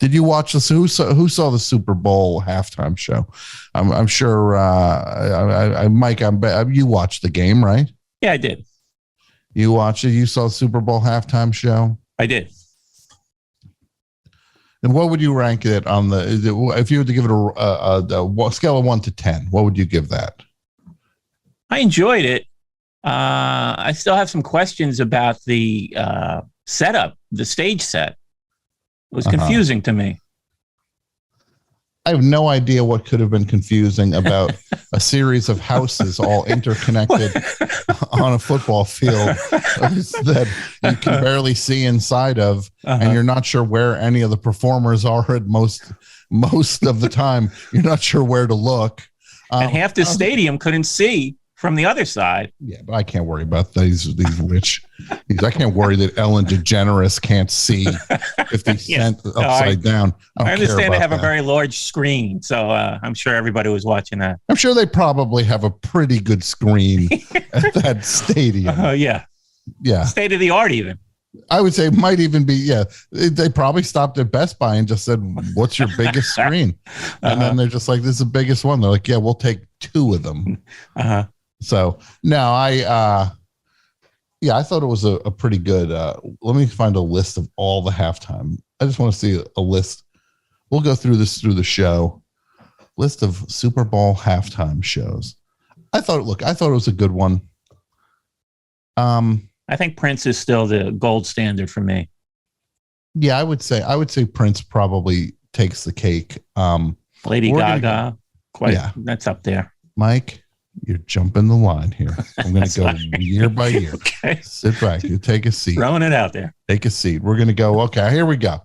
Did you watch this? Who saw the Super Bowl halftime show? I'm sure. Mike, you watched the game, right? Yeah, I did. You watched it. You saw the Super Bowl halftime show. I did. And what would you rank it on if you were to give it a scale of 1 to 10? What would you give that? I enjoyed it. I still have some questions about the setup, the stage set. It was confusing to me. I have no idea what could have been confusing about a series of houses all interconnected on a football field that you can barely see inside of, and you're not sure where any of the performers are at most of the time. You're not sure where to look. And half the stadium couldn't see from the other side. Yeah, but I can't worry about these rich. I can't worry that Ellen DeGeneres can't see 50 Cent upside down. I understand they have a very large screen, so I'm sure everybody was watching that. I'm sure they probably have a pretty good screen at that stadium. Yeah. State of the art, even. I would say it might even be, yeah. They probably stopped at Best Buy and just said, "What's your biggest screen?" And then they're just like, "This is the biggest one." They're like, "Yeah, we'll take 2 of them." So no, I thought it was a pretty good. Let me find a list of all the halftime. I just want to see a list. We'll go through this through the show. List of Super Bowl halftime shows. I thought it was a good one. I think Prince is still the gold standard for me. Yeah, I would say Prince probably takes the cake. Lady Gaga, that's up there. Mike, you're jumping the line here. I'm going to go year by year. Okay. Sit back. You take a seat. Throwing it out there. Take a seat. We're going to go. Okay, here we go.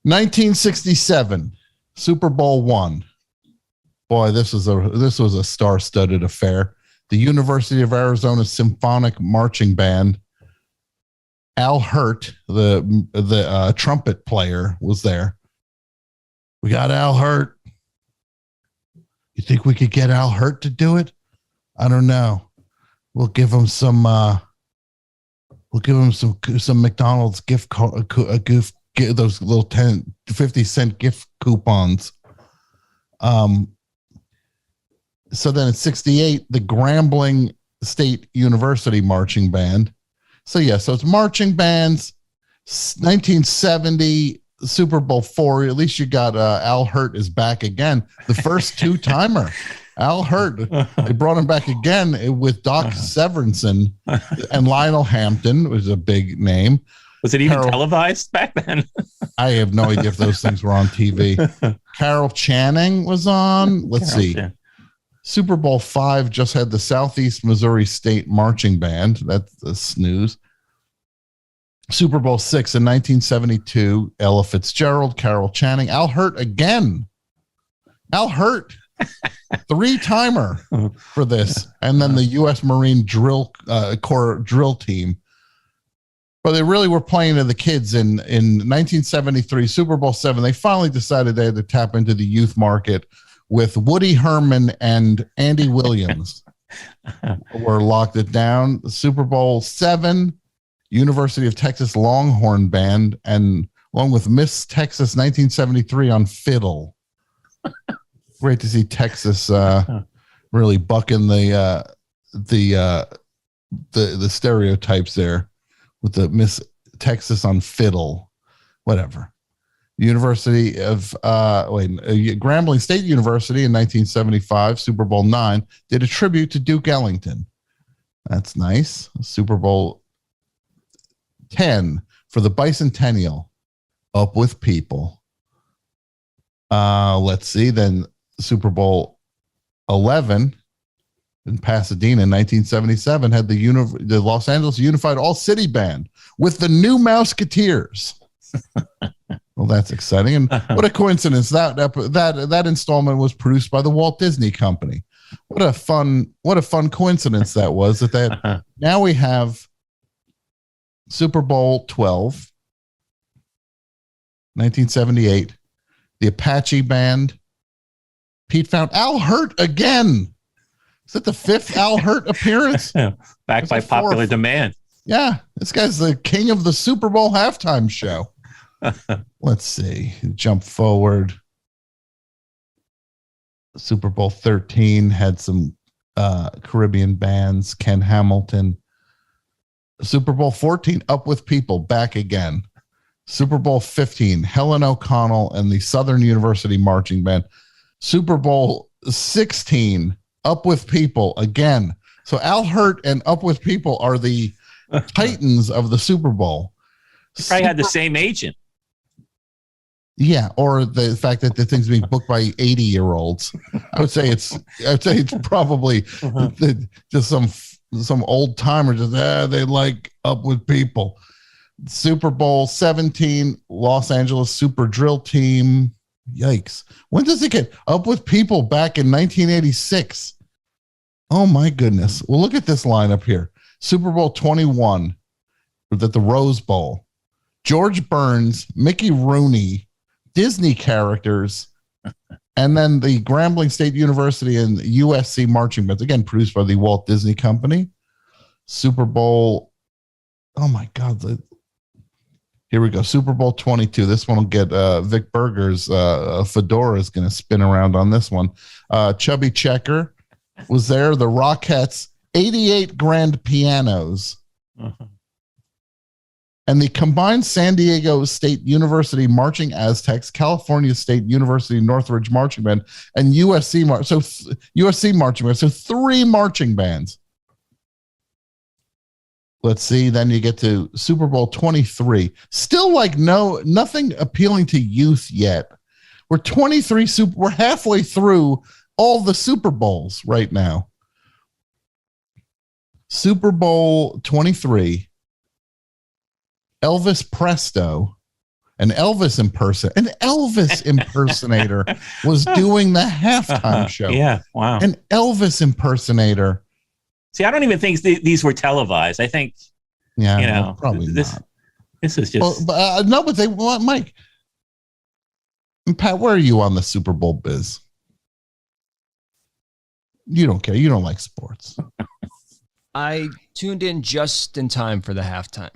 1967, Super Bowl 1. Boy, this was a star-studded affair. The University of Arizona Symphonic Marching Band. Al Hirt, the trumpet player, was there. We got Al Hirt. You think we could get Al Hirt to do it? I don't know. We'll give him some. We'll give him some McDonald's gift those little 50-cent gift coupons. So then in 68, the Grambling State University Marching Band. So it's marching bands. 1970 Super Bowl 4. At least you got Al Hirt is back again. The first 2-timer. Al Hirt. They brought him back again with Doc Severinsen and Lionel Hampton was a big name. Was it even televised back then? I have no idea if those things were on TV. Carol Channing was on. Let's see. Super Bowl 5 just had the Southeast Missouri State Marching Band. That's a snooze. Super Bowl 6 in 1972, Ella Fitzgerald, Carol Channing, Al Hirt again. Al Hirt, 3-timer for this. And then the U.S. Marine Corps drill team. But they really were playing to the kids in 1973, Super Bowl 7. They finally decided they had to tap into the youth market with Woody Herman and Andy Williams. Were locked it down. Super Bowl 7, University of Texas Longhorn Band, and along with Miss Texas 1973 on fiddle. Great to see Texas really bucking the stereotypes there with the Miss Texas on fiddle. Whatever. University of Grambling State University in 1975, Super Bowl 9, did a tribute to Duke Ellington. That's nice. Super Bowl 10 for the bicentennial, Up with People. Let's see. Then Super Bowl 11 in Pasadena in 1977 had the Los Angeles Unified All-City Band with the New Mouseketeers. Well, that's exciting. And what a coincidence that installment was produced by the Walt Disney Company. What a fun coincidence that was that now we have Super Bowl 12, 1978, the Apache Band. Pete found Al Hirt again. Is that the 5th Al Hirt appearance? Back by popular demand. Yeah, this guy's the king of the Super Bowl halftime show. Let's see. Jump forward. Super Bowl 13 had some Caribbean bands. Ken Hamilton. Super Bowl 14, Up With People, back again. Super Bowl 15, Helen O'Connell and the Southern University Marching Band. Super Bowl 16, Up With People again. So Al Hirt and Up With People are the titans of the Super Bowl. He probably had the same agent. Yeah, or the fact that the thing's being booked by 80-year-olds. I would say it's probably just some old timer. Just they like Up With People. Super Bowl 17, Los Angeles Super Drill Team. Yikes! When does it get Up With People? Back in 1986. Oh my goodness! Well, look at this lineup here. Super Bowl 21, at the Rose Bowl. George Burns, Mickey Rooney. Disney characters, and then the Grambling State University and USC marching bands, again produced by the Walt Disney Company. Super Bowl, oh my God! Here we go. Super Bowl 22. This one will get Vic Berger's fedora is going to spin around on this one. Chubby Checker was there. The Rockettes, 88 grand pianos. And the combined San Diego State University Marching Aztecs, California State University Northridge Marching Band, and USC USC Marching Band. So 3 marching bands. Let's see. Then you get to Super Bowl 23. Still like nothing appealing to youth yet. We're we're halfway through all the Super Bowls right now. Super Bowl 23. Elvis Presto, an Elvis impersonator was doing the halftime show. Yeah, wow. An Elvis impersonator. See, I don't even think these were televised. I think, probably not. This is just... Well, no, but they want Mike. And Pat, where are you on the Super Bowl biz? You don't care. You don't like sports. I tuned in just in time for the halftime.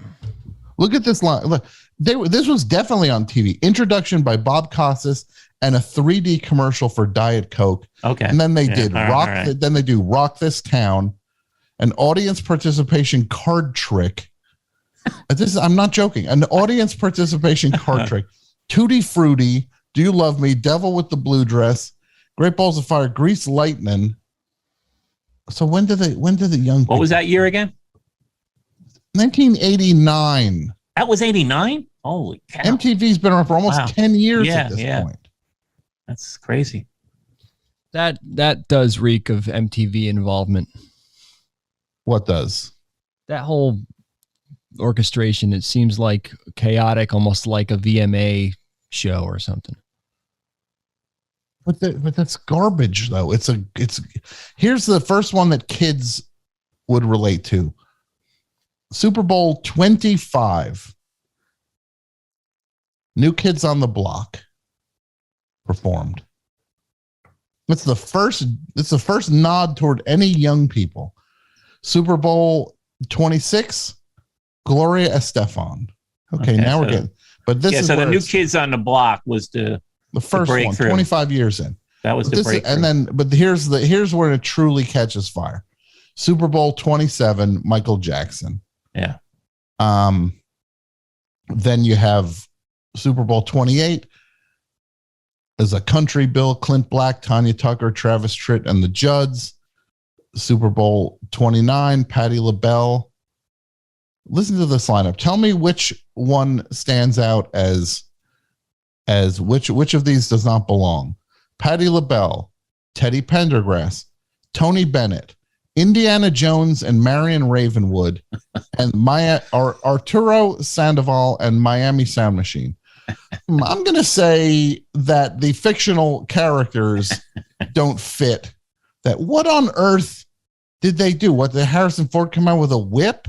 Look at this line. Look, this was definitely on TV. Introduction by Bob Costas and a 3D commercial for Diet Coke. Okay. And then they did Rock. Right. Then they do Rock This Town, an audience participation card trick. I'm not joking. An audience participation card trick. Tutti Frutti, Do You Love Me, Devil with the Blue Dress, Great Balls of Fire, Grease Lightning. So when did the young people... What was that year again? 1989. That was 89? Holy cow. MTV's been around for almost 10 years at this point. That's crazy. That does reek of MTV involvement. What does? That whole orchestration, it seems like chaotic, almost like a VMA show or something. But that's garbage, though. Here's the first one that kids would relate to. Super Bowl 25. New Kids on the Block performed. It's the first nod toward any young people. Super Bowl 26, Gloria Estefan. Okay, now we're getting. But this is so the New Kids on the Block was the first one, 25 years in. That was the breakthrough. But here's where it truly catches fire. Super Bowl 27, Michael Jackson. Yeah. Then you have Super Bowl 28 as a country bill, Clint Black, Tanya Tucker, Travis Tritt, and the Judds. Super Bowl 29, Patti LaBelle. Listen to this lineup. Tell me which one stands out as which of these does not belong. Patti LaBelle, Teddy Pendergrass, Tony Bennett, Indiana Jones and Marion Ravenwood, and Arturo Sandoval and Miami Sound Machine. I'm going to say that the fictional characters don't fit. That what on earth did they do? What, did Harrison Ford come out with a whip?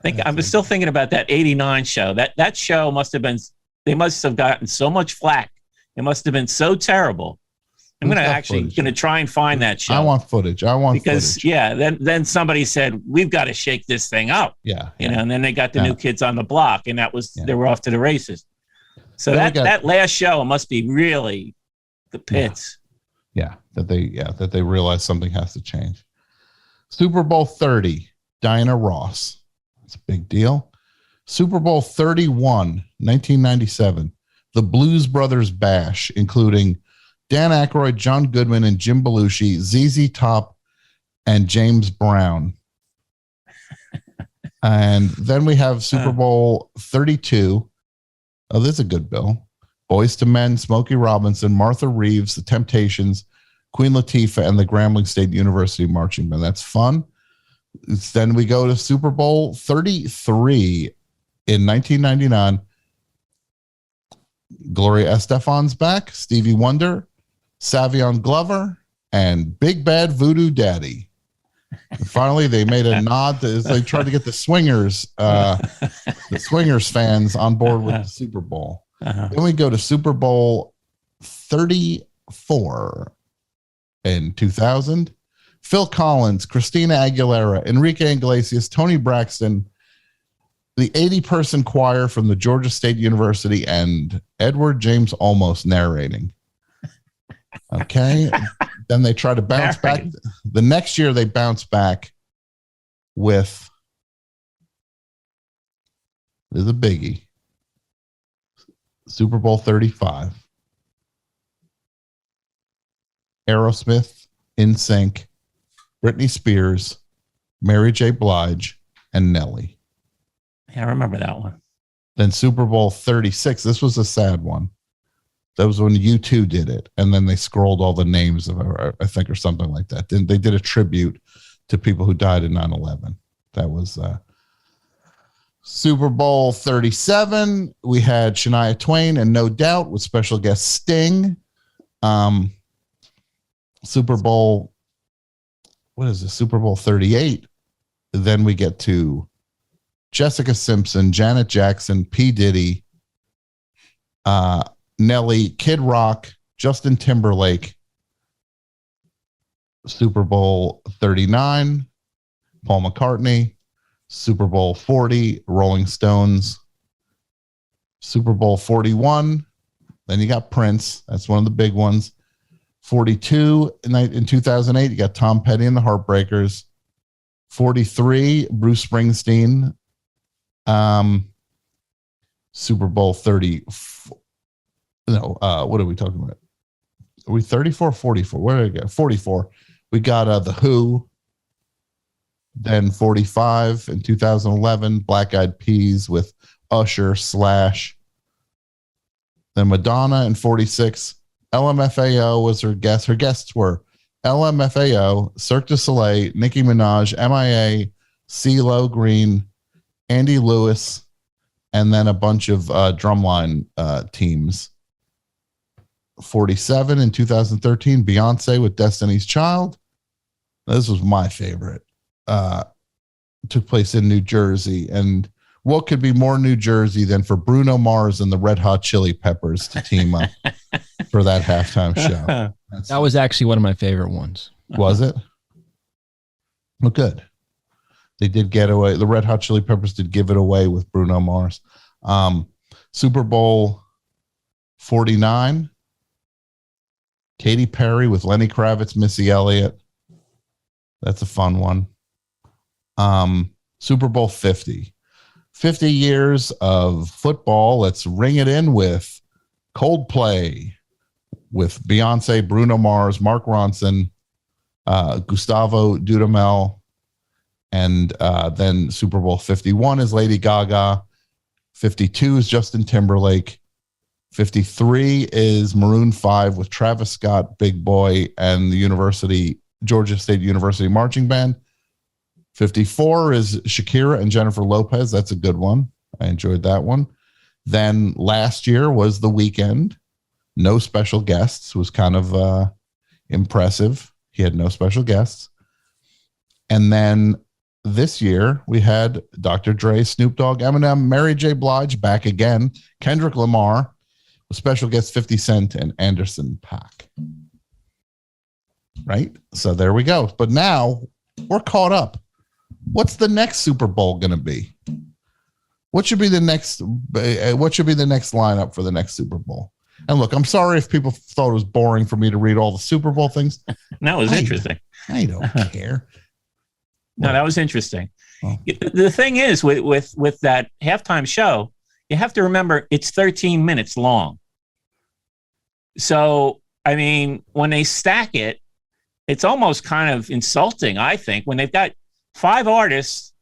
I'm still thinking about that 89 show. That show they must have gotten so much flack. It must have been so terrible I'm gonna try and find that show. I want footage. Because then somebody said we've got to shake this thing up. Yeah. And then they got the New Kids on the Block, and that was they were off to the races. So that last show must be really the pits. Yeah, that they realize something has to change. Super Bowl 30, Diana Ross. It's a big deal. Super Bowl 31, 1997, the Blues Brothers Bash, including Dan Aykroyd, John Goodman, and Jim Belushi, ZZ Top, and James Brown. And then we have Super Bowl 32. Oh, this is a good bill. Boyz II Men, Smokey Robinson, Martha Reeves, The Temptations, Queen Latifah, and the Grambling State University Marching Band. That's fun. Then we go to Super Bowl 33 in 1999. Gloria Estefan's back, Stevie Wonder, Savion Glover, and Big Bad Voodoo Daddy. And finally, they made a nod to, they tried to get the Swingers fans on board with the Super Bowl. Then we go to Super Bowl 34 in 2000. Phil Collins, Christina Aguilera, Enrique Iglesias, Tony Braxton, the 80-person choir from the Georgia State University, and Edward James Olmos narrating. Okay. Then they try to bounce back. The next year, they bounce back with, there's a biggie, Super Bowl 35. Aerosmith, NSYNC, Britney Spears, Mary J. Blige, and Nelly. Yeah, I remember that one. Then Super Bowl 36. This was a sad one. That was when U2 did it. And then they scrolled all the names of, I think, or something like that. Then they did a tribute to people who died in 9/11. That was Super Bowl 37. We had Shania Twain and No Doubt with special guest Sting. Super Bowl, what is this? Super Bowl 38. Then we get to Jessica Simpson, Janet Jackson, P. Diddy, Nelly, Kid Rock, Justin Timberlake. Super Bowl 39, Paul McCartney. Super Bowl 40, Rolling Stones. Super Bowl 41, then you got Prince. That's one of the big ones. 42 in 2008, you got Tom Petty and the Heartbreakers. 43, Bruce Springsteen. Super Bowl 30. No, what are we talking about? Are we 34 or 44? Where did I go? 44. We got The Who. Then 45 in 2011, Black Eyed Peas with Usher, Slash. Then Madonna in 46. LMFAO was her guest. Her guests were LMFAO, Cirque du Soleil, Nicki Minaj, MIA, CeeLo Green, Andy Lewis, and then a bunch of drumline teams. 47 in 2013, Beyonce with Destiny's Child. This was my favorite. Took place in New Jersey. And what could be more New Jersey than for Bruno Mars and the Red Hot Chili Peppers to team up for that halftime show? That was actually one of my favorite ones. Was it? Well, good. They did get away. The Red Hot Chili Peppers did give it away with Bruno Mars. Super Bowl 49, Katy Perry with Lenny Kravitz, Missy Elliott. That's a fun one. Super Bowl 50. 50 years of football. Let's ring it in with Coldplay, with Beyonce, Bruno Mars, Mark Ronson, Gustavo Dudamel, and then Super Bowl 51 is Lady Gaga. 52 is Justin Timberlake. 53 is Maroon 5 with Travis Scott, Big Boy, and the Georgia State University Marching Band. 54 is Shakira and Jennifer Lopez. That's a good one. I enjoyed that one. Then last year was The Weeknd. No special guests. Was kind of impressive. He had no special guests. And then this year we had Dr. Dre, Snoop Dogg, Eminem, Mary J. Blige back again, Kendrick Lamar, with special guests 50 Cent and Anderson .Paak. right? So there we go. But now we're caught up. What's the next Super Bowl going to be? What should be the next lineup for the next Super Bowl? And look, I'm sorry if people thought it was boring for me to read all the Super Bowl things. No, it was interesting. I don't care. No, that was interesting. Oh. The thing is with that halftime show, you have to remember it's 13 minutes long. So, I mean, when they stack it, it's almost kind of insulting, I think, when they've got 5 artists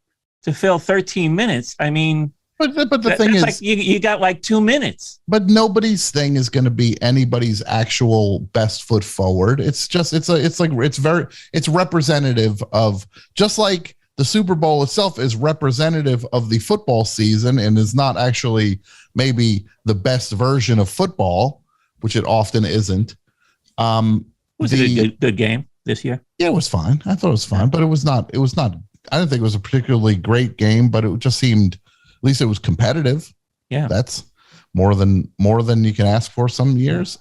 to fill 13 minutes. I mean, but the thing is, like you got like 2 minutes. But nobody's thing is going to be anybody's actual best foot forward. It's just it's representative of, just like the Super Bowl itself is representative of the football season and is not actually maybe the best version of football, which it often isn't. Was it a good game this year? Yeah, it was fine. I thought it was fine, but it was not. I didn't think it was a particularly great game, but it just seemed, at least it was competitive. Yeah, that's more than you can ask for some years.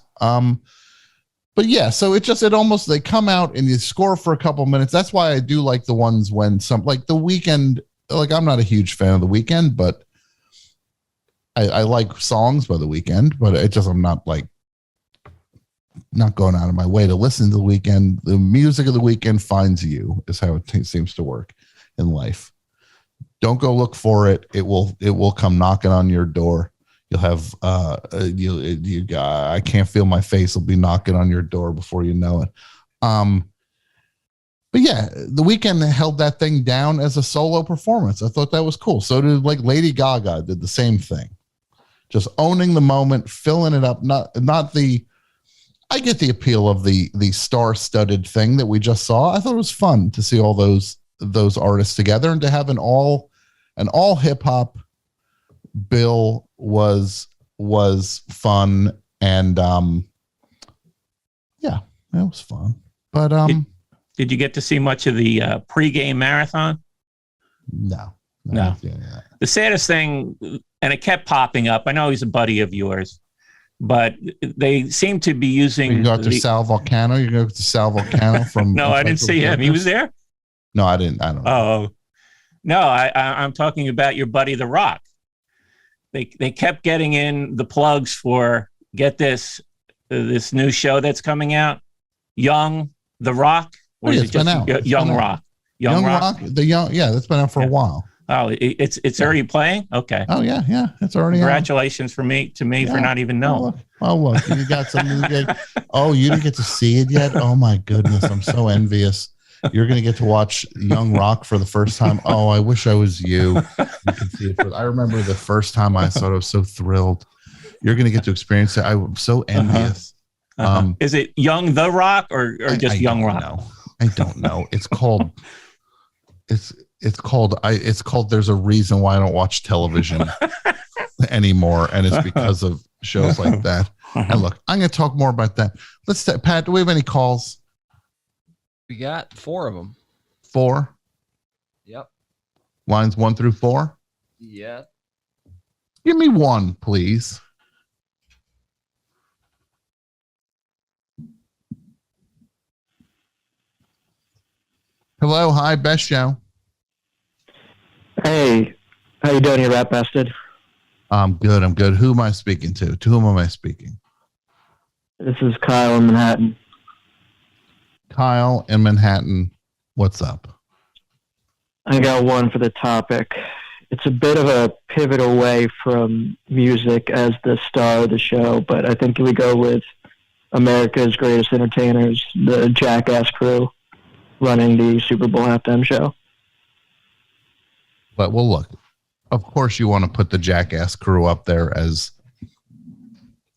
But yeah, so they come out and you score for a couple minutes. That's why I do like the ones when like The Weeknd. Like, I'm not a huge fan of The Weeknd, but I like songs by The Weeknd. But I'm not going out of my way to listen to The Weeknd. The music of The Weeknd finds you, is how it seems to work in life. Don't go look for it. It will come knocking on your door. You'll have I can't feel my face will be knocking on your door before you know it. But yeah, The Weeknd held that thing down as a solo performance. I thought that was cool. So did like Lady Gaga did the same thing. Just owning the moment, filling it up. I get the appeal of the star-studded thing that we just saw. I thought it was fun to see all those artists together, and to have an all hip hop bill was fun, and yeah, it was fun. But did you get to see much of the pregame marathon? No. The saddest thing, and it kept popping up. I know he's a buddy of yours, but they seem to be using. You go to Sal Volcano. You go to Sal Volcano from. No, I didn't see him. He was there. No, I didn't. I don't know. Oh, no, I'm talking about your buddy, The Rock. They kept getting in the plugs for, get this new show that's coming out, Young The Rock, or is it just Young Rock? Young Rock. That's been out for a while. Oh, it's already playing? Okay. Oh yeah, it's already. Congratulations for me for not even knowing. Oh look, you got something. Oh, you didn't get to see it yet? Oh my goodness, I'm so envious. You're going to get to watch Young Rock for the first time. Oh, I wish I was you. You can see it. I remember the first time I saw it, I was so thrilled. You're going to get to experience it. I'm so envious. Is it Young The Rock or just Young Rock? No, I don't know. It's called. It's called. There's a reason why I don't watch television anymore, and it's because of shows like that. And look, I'm going to talk more about that. Pat, do we have any calls? We got 4 of them. 4? Yep. Lines 1 through 4? Yeah. Give me 1, please. Hello, hi, best show. Hey, how you doing, you rat bastard? I'm good. Who am I speaking to? To whom am I speaking? This is Kyle in Manhattan. Kyle in Manhattan, what's up? I got one for the topic. It's a bit of a pivot away from music as the star of the show, but I think we go with America's greatest entertainers, the Jackass crew, running the Super Bowl halftime show. But well, look, of course you want to put the Jackass crew up there as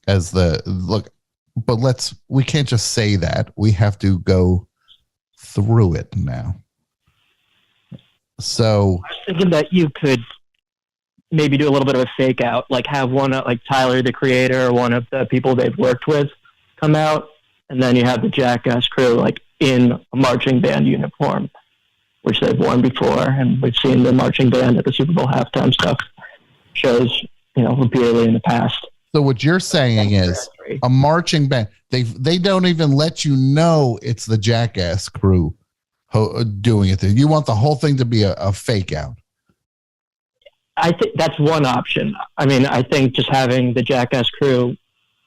the look. But we can't just say that. We have to go through it now. So I was thinking that you could maybe do a little bit of a fake out, like have one like Tyler, the creator, or one of the people they've worked with come out, and then you have the Jackass crew like in a marching band uniform, which they've worn before, and we've seen the marching band at the Super Bowl halftime stuff shows, repeatedly in the past. So what you're saying is a marching band. They don't even let you know it's the Jackass crew doing it. You want the whole thing to be a fake out. I think that's one option. I mean, I think just having the Jackass crew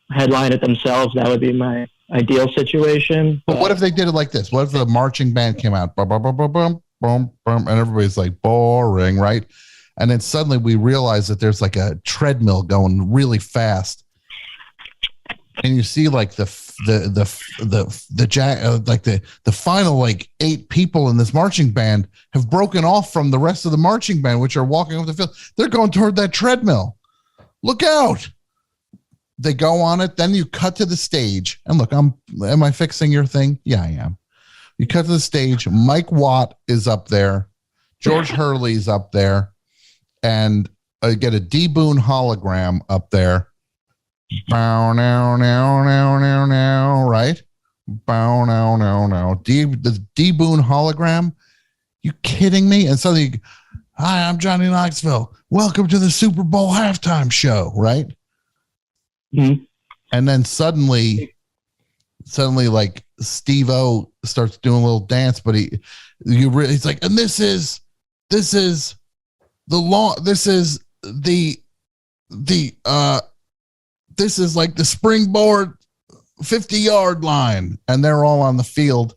headline it themselves, that would be my ideal situation. But what if they did it like this? What if the marching band came out, bum, bum, bum, bum, bum, bum, bum, and everybody's like boring, right? And then suddenly we realize that there's like a treadmill going really fast, and you see like the final like 8 people in this marching band have broken off from the rest of the marching band, which are walking over the field. They're going toward that treadmill. Look out! They go on it. Then you cut to the stage, and look, am I fixing your thing? Yeah, I am. You cut to the stage. Mike Watt is up there. George Hurley's up there. And get a D Boon hologram up there. Bow now, right? Bow now. The D Boon hologram? You kidding me? And suddenly, hi, I'm Johnny Knoxville. Welcome to the Super Bowl halftime show, right? Mm-hmm. And then suddenly, like Steve-O starts doing a little dance, but he's like, and this is like the springboard 50-yard line, and they're all on the field,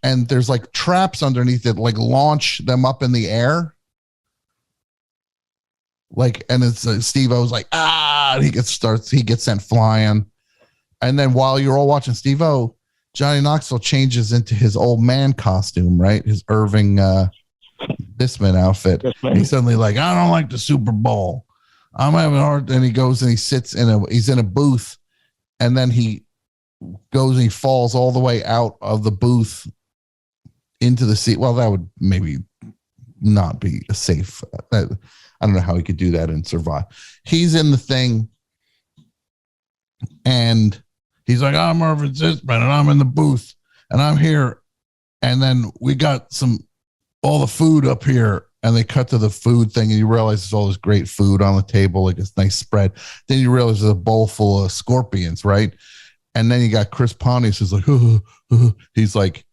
and there's like traps underneath it, like launch them up in the air. Like, and it's Steve-O's like, and he gets sent flying. And then while you're all watching Steve-O, Johnny Knoxville changes into his old man costume, right? His Irving Bisman outfit. He's suddenly like, I don't like the Super Bowl. I'm having a hard. And he goes and he sits he's in a booth, and then he goes and he falls all the way out of the booth into the seat. Well, that would maybe not be a safe. I don't know how he could do that and survive. He's in the thing, and he's like, I'm Irvin Zisman, and I'm in the booth, and I'm here. And then we got all the food up here, and they cut to the food thing, and you realize there's all this great food on the table, like this nice spread. Then you realize there's a bowl full of scorpions, right? And then you got Chris Pontius who's like, he's like,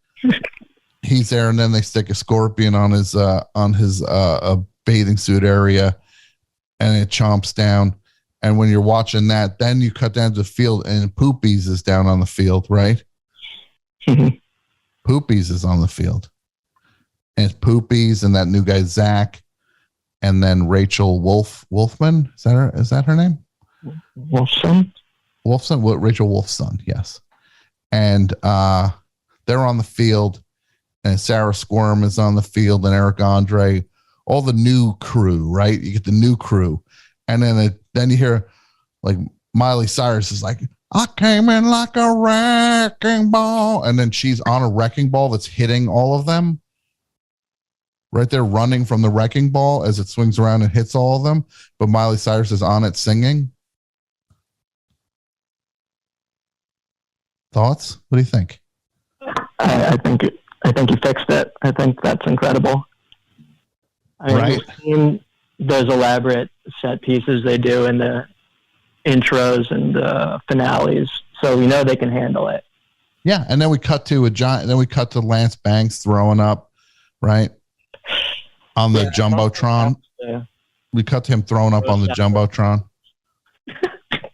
he's there, and then they stick a scorpion on his bathing suit area, and it chomps down. And when you're watching that, then you cut down to the field, and Poopies is down on the field, right? Poopies is on the field. And it's Poopies and that new guy, Zach, and then Rachel Wolfman. Is that her name? Wolfson? Rachel Wolfson, yes. And they're on the field, and Sarah Squirm is on the field, and Eric Andre, all the new crew, right? You get the new crew. And then you hear like Miley Cyrus is like, I came in like a wrecking ball. And then she's on a wrecking ball that's hitting all of them. Right there, running from the wrecking ball as it swings around and hits all of them. But Miley Cyrus is on it singing. Thoughts? What do you think? I think you fixed it. I think that's incredible. I mean, right. We've seen those elaborate set pieces they do in the intros and the finales, so we know they can handle it. Yeah, and then we cut to Lance Banks throwing up, right, on the Jumbotron. Yeah. We cut to him throwing up on the Jumbotron.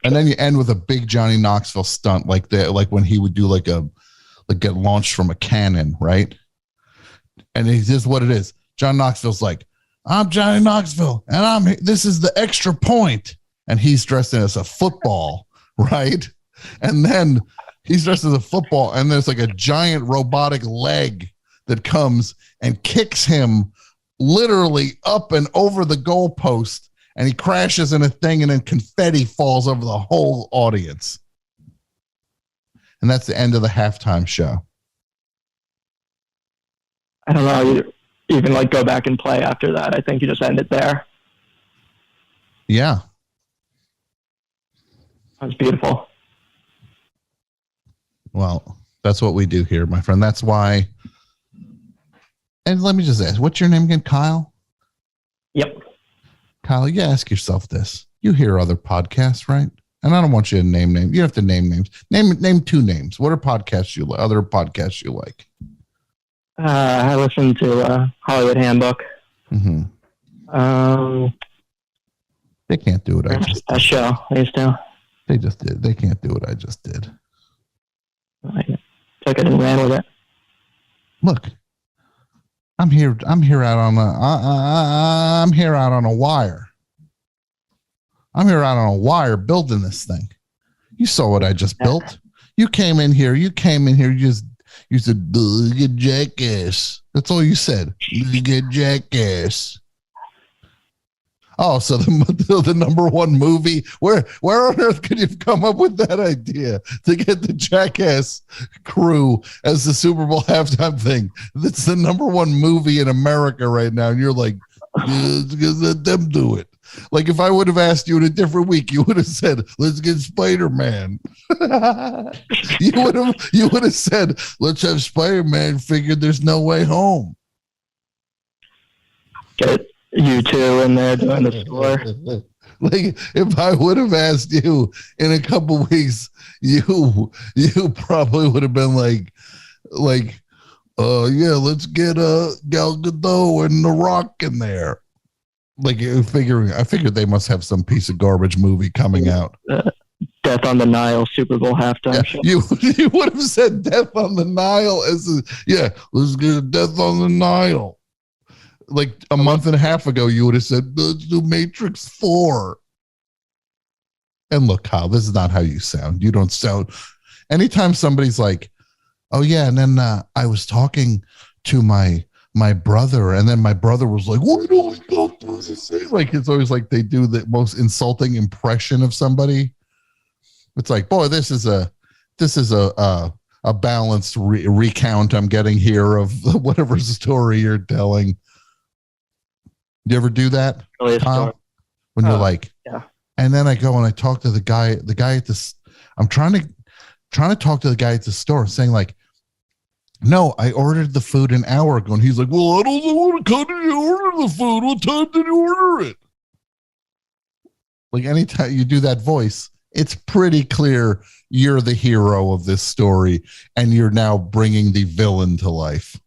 And then you end with a big Johnny Knoxville stunt, like when he would do get launched from a cannon, right? And this is what it is. John Knoxville's like, I'm Johnny Knoxville, and this is the extra point. And he's dressed as a football, right? And then he's dressed as a football, and there's like a giant robotic leg that comes and kicks him literally up and over the goalpost, and he crashes in a thing, and then confetti falls over the whole audience. And that's the end of the halftime show. I don't know. You can go back and play after that. I think you just end it there. Yeah. That's beautiful. Well, that's what we do here, my friend. That's why. And let me just ask, what's your name again? Kyle? Yep. Kyle, you ask yourself this. You hear other podcasts, right? And I don't want you to name names. You have to name names. Name 2 names. What are podcasts you like? Other podcasts you like? I listen to Hollywood Handbook. Mm-hmm. They can't do it. I just a show I used to. They just did. They can't do what I just did. I took it and ran with it. Look, I'm here out on a wire. I'm here out on a wire building this thing. You saw what I just built. You came in here. You said, look at Jackass. That's all you said. Look at Jackass. Oh, so the number 1 movie. Where on earth could you have come up with that idea to get the Jackass crew as the Super Bowl halftime thing? That's the number 1 movie in America right now. And you're like, let them do it. Like if I would have asked you in a different week, you would have said, let's get Spider-Man. you would have said, let's have Spider-Man. Figured there's no way home. Get you 2 in there doing the score. Like if I would have asked you in a couple weeks, you probably would have been like, yeah, let's get Gal Gadot and The Rock in there. Like I figured they must have some piece of garbage movie coming out. Death on the Nile Super Bowl halftime show. You would have said Death on the Nile let's get Death on the Nile. Like a month and a half ago, you would have said, let's do Matrix 4. And look, Kyle, this is not how you sound. You don't sound. Anytime somebody's like, oh yeah, and then I was talking to my brother, and then my brother was like, what do we go through this thing? Like it's always like they do the most insulting impression of somebody. It's like, boy, this is a balanced recount I'm getting here of whatever story you're telling. Do you ever do that, Kyle? When you're like, yeah. And then I go and I talk to the guy at this. I'm trying to talk to the guy at the store, saying like, no, I ordered the food an hour ago. And he's like, well, I don't know what time did you order the food. What time did you order it? Like anytime you do that voice, it's pretty clear you're the hero of this story and you're now bringing the villain to life.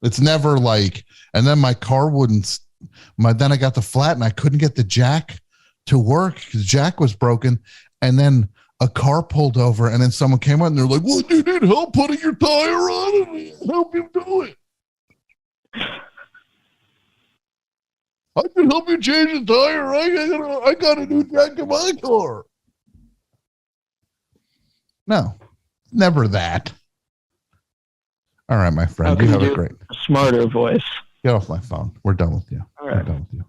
It's never like, and then my car then I got the flat and I couldn't get the jack to work because jack was broken. And then a car pulled over and then someone came out and they're like, well, do you need help putting your tire on? And help you do it. I can help you change the tire. I got a new jack in my car. No, never that. All right, my friend. You have a great smarter voice. Get off my phone. We're done with you. All right. We're done with you.